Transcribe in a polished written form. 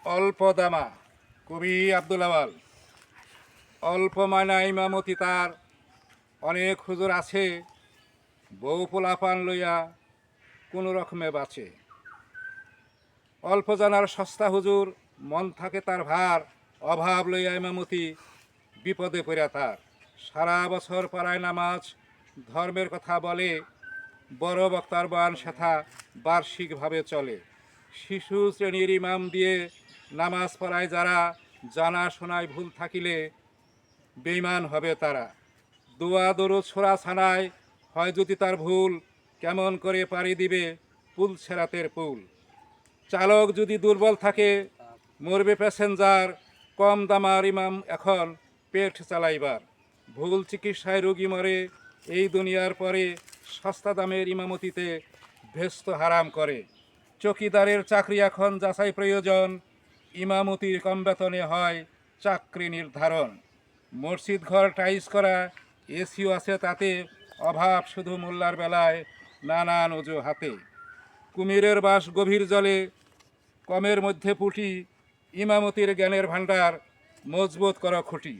অল্প দামা কবি আব্দুল আওয়াল। অল্প মায়না ইমামতি তার, অনেক হুজুর আছে, বউ পোলাপান লইয়া কোনো রকমে বাঁচে। অল্প জানার সস্তা হুজুর, মন থাকে তার ভার, অভাব লইয়া ইমামতি বিপদে পড়া তার। সারা বছর পাড়ায় নামাজ, ধর্মের কথা বলে, বড় বক্তার বয়ান সেথা বার্ষিকভাবে চলে। শিশু শ্রেণীর ইমাম দিয়ে নামাজ পড়ায় যারা, জানা শোনায় ভুল থাকিলে বেঈমান হবে তারা। দোয়া দরুদ ছোড়া ছানায় হয় যদি তার ভুল, কেমন করে পাড়ি দিবে পুল ছেড়াতের পুল। চালক যদি দুর্বল থাকে মরবে প্যাসেঞ্জার, কম দামার ইমাম এখন পেট চালাইবার। ভুল চিকিৎসায় রোগী মরে এই দুনিয়ার পরে, সস্তা দামের ইমামতিতে ভেস্ত হারাম করে। চকিদারের চাকরি এখন যাচাই প্রয়োজন, ইমামতির কম বেতনে হয় চাকরি নির্ধারণ। মসজিদ ঘর টাইস করা, এসিও আছে তাতে, অভাব শুধু মোল্লার বেলায় নানান অজুহাতে। কুমিরের বাস গভীর জলে, কমের মধ্যে পুঁটি, ইমামতির জ্ঞানের ভাণ্ডার মজবুত করা খুঁটি।